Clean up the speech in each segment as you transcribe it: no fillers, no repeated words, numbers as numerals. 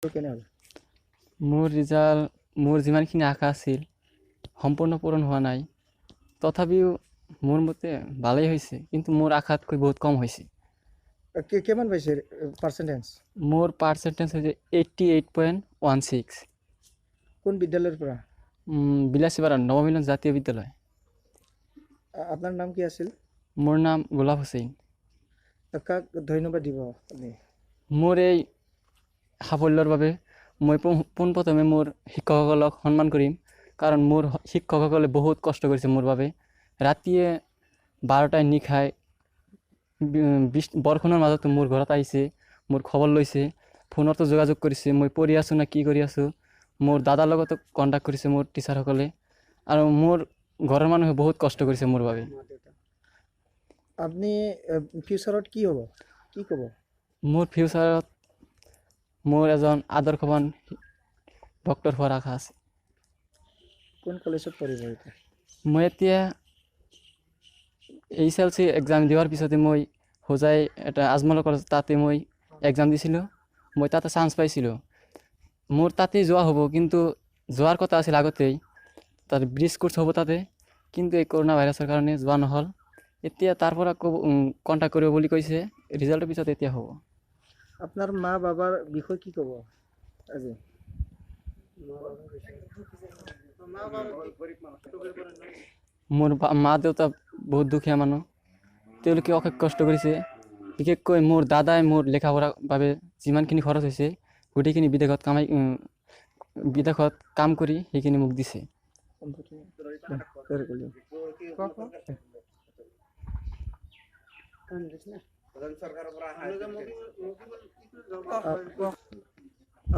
কেনে হ'ল? মোৰ ৰিজাল্ট মোৰ যিমানখিনি আশা আছিল সম্পূৰ্ণ পূৰণ হোৱা নাই। তথাপিও মোৰ মতে ভালেই হৈছে, কিন্তু মোৰ আশাতকৈ বহুত কম হৈছে। কিমান পাইছে পাৰ্চেণ্টেজ? মোৰ পাৰ্চেণ্টেজ হৈছে 88.16। কোন বিদ্যালয়ৰ পৰা? বিলাসীপাৰা নৱমিলন জাতীয় বিদ্যালয়। আপোনাৰ নাম কি আছিল? মোৰ নাম গোলাপ হুছেইন। কাক ধন্যবাদ দিব আপুনি? মোৰ এই সাফল্যৰ বাবে মই পোনপ্ৰথমে মোৰ শিক্ষকসকলক সন্মান কৰিম, কাৰণ মোৰ শিক্ষকসকলে বহুত কষ্ট কৰিছে মোৰ বাবে। ৰাতিয়ে 12টায় নিশাই বৰষুণৰ মাজতো মোৰ ঘৰত আহিছে, মোৰ খবৰ লৈছে, ফোনতো যোগাযোগ কৰিছে, মই পঢ়ি আছোঁ না কি কৰি আছোঁ। মোৰ দাদাৰ লগতো কণ্টেক্ট কৰিছে মোৰ টিচাৰসকলে, আৰু মোৰ ঘৰৰ মানুহে বহুত কষ্ট কৰিছে মোৰ বাবে। আপুনি ফিউচাৰত কি হ'ব, কি ক'ব? মোৰ ফিউচাৰত মোৰ এজন আদৰ্শৱান ডক্টৰ হোৱাৰ আশা আছে। কোন কলেজত পঢ়িব এতিয়া? মই এতিয়া HSLC এক্সাম দিয়াৰ পিছতে মই হোজাই এটা আজমল কলেজ তাতে মই এক্সাম দিছিলোঁ। মই তাতে চান্স পাইছিলোঁ। মোৰ তাতেই যোৱা হ'ব, কিন্তু যোৱাৰ কথা আছিল আগতেই। তাত ব্ৰিজ কোৰ্চ হ'ব তাতে, কিন্তু এই কৰোণা ভাইৰাছৰ কাৰণে যোৱা নহ'ল। এতিয়া তাৰ পৰা কণ্টেক্ট কৰিব বুলি কৈছে, ৰিজাল্টৰ পিছত এতিয়া হ'ব। আপোনাৰ মা বাবাৰ বিষয়ে কি ক'ব আজি? মোৰ মা দেউতা বহুত দুখীয়া মানুহ, তেওঁলোকে অশেষ কষ্ট কৰিছে। বিশেষকৈ মোৰ দাদাই মোৰ লেখা পঢ়াৰ বাবে যিমানখিনি খৰচ হৈছে গোটেইখিনি বিদেশত কাম কৰি সেইখিনি মোক দিছে।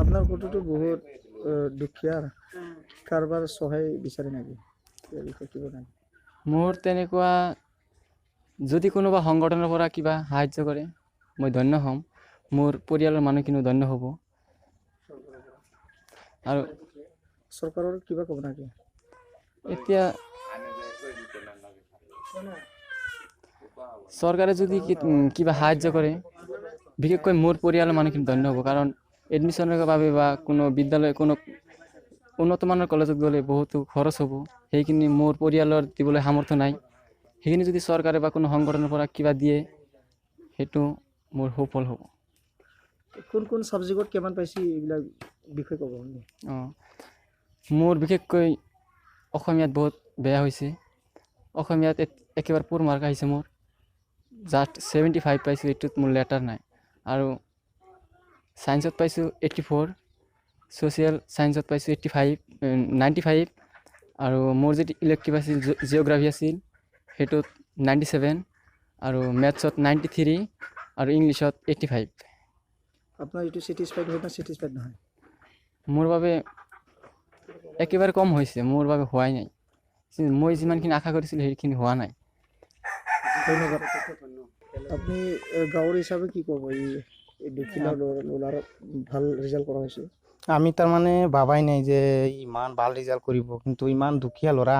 আপনাৰ ফটোটো বহুত দুখীয়া, কাৰবাৰ সহায় বিচাৰে নাকি? মোৰ তেনেকুৱা যদি কোনোবা সংগঠনৰ পৰা কিবা সাহায্য কৰে মই ধন্য হ'ম, মোৰ পৰিয়ালৰ মানুহখিনিও ধন্য হ'ব। আৰু চৰকাৰৰ কিবা ক'ব নাকি? এতিয়া চৰকাৰে যদি কিবা সাহায্য কৰে, বিশেষকৈ মোৰ পৰিয়ালৰ মানুহখিনি ধন্য হ'ব, কাৰণ এডমিশ্যনৰ বাবে বা কোনো বিদ্যালয় কোনো উন্নতমানৰ কলেজত গ'লে বহুতো খৰচ হ'ব। সেইখিনি মোৰ পৰিয়ালৰ দিবলৈ সামৰ্থ্য নাই। সেইখিনি যদি চৰকাৰে বা কোনো সংগঠনৰ পৰা কিবা দিয়ে, সেইটো মোৰ সুফল হ'ব। কোন কোন ছাবজেক্টত কিমান পাইছে এইবিলাক বিষয়ে ক'ব? মোৰ বিশেষকৈ অসমীয়াত বহুত বেয়া হৈছে। অসমীয়াত একেবাৰে পুৰ মাৰ্ক আহিছে মোৰ, জাষ্ট 75 পাইছোঁ, এইটোত মোৰ লেটাৰ নাই। আৰু ছায়েন্সত পাইছোঁ 84, ছ'চিয়েল ছায়েন্সত পাইছোঁ 95, আৰু মোৰ যিটো ইলেক্টিভ আছিল জিঅ'গ্ৰাফী আছিল সেইটোত 97, আৰু মেথছত 93, আৰু ইংলিছত 85। আপোনাৰ এইটো ছেটিছফাইড হয় না ছেটিছফাইড নহয়? মোৰ বাবে একেবাৰে কম হৈছে, মোৰ বাবে হোৱাই নাই। মই যিমানখিনি আশা কৰিছিলোঁ সেইখিনি হোৱা নাই। ধন্যবাদ। আপনি গাঁৱৰ হিচাপে কি ক'ব, এই দুখীয়া ল'ৰাৰ ভাল ৰিজাল্ট কৰা হৈছে? আমি তাৰমানে ভাবাই নাই যে ইমান ভাল ৰিজাল্ট কৰিব, কিন্তু ইমান দুখীয়া ল'ৰা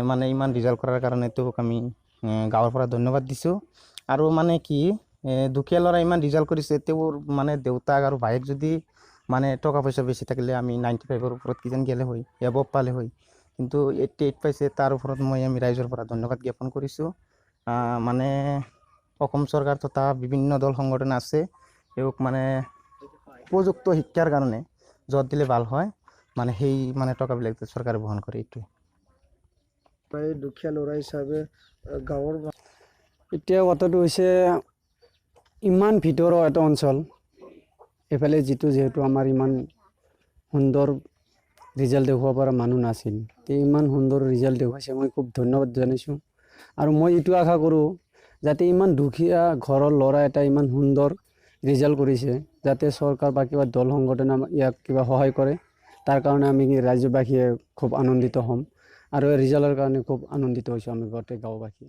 মানে ইমান ৰিজাল্ট কৰাৰ কাৰণে তেওঁক আমি গাঁৱৰ পৰা ধন্যবাদ দিছোঁ। আৰু মানে কি দুখীয়া ল'ৰা ইমান ৰিজাল্ট কৰিছে, তেওঁৰ মানে দেউতাক আৰু ভায়েক যদি মানে টকা পইচা বেছি থাকিলে আমি 95ৰ ওপৰত কিজান গ'লে হয়, এবভ পালে হয়, কিন্তু 88 পাইছে। তাৰ ওপৰত আমি ৰাইজৰ পৰা ধন্যবাদ জ্ঞাপন কৰিছোঁ। মানে অসম চৰকাৰ তথা বিভিন্ন দল সংগঠন আছে, তেওঁক মানে উপযুক্ত শিক্ষাৰ কাৰণে য'ত দিলে ভাল হয়, মানে সেই মানে টকাবিলাক চৰকাৰে বহন কৰে। এইটোৱে দুখীয়া ল'ৰা হিচাপে গাঁৱৰ এতিয়া কথাটো হৈছে ইমান ভিতৰৰ এটা অঞ্চল, এইফালে যিহেতু আমাৰ ইমান সুন্দৰ ৰিজাল্ট দেখুৱাব পৰা মানুহ নাছিল, ইমান সুন্দৰ ৰিজাল্ট দেখুৱাইছে, মই খুব ধন্যবাদ জনাইছোঁ। আৰু মই এইটো আশা কৰোঁ যাতে ইমান দুখীয়া ঘৰৰ ল'ৰা এটা ইমান সুন্দৰ ৰিজাল্ট কৰিছে, যাতে চৰকাৰ বা কিবা দল সংগঠনে ইয়াক কিবা সহায় কৰে। তাৰ কাৰণে আমি ৰাজ্যবাসীয়ে খুব আনন্দিত হ'ম, আৰু এই ৰিজাল্টৰ কাৰণে খুব আনন্দিত হৈছোঁ আমি গোটেই গাঁওবাসী।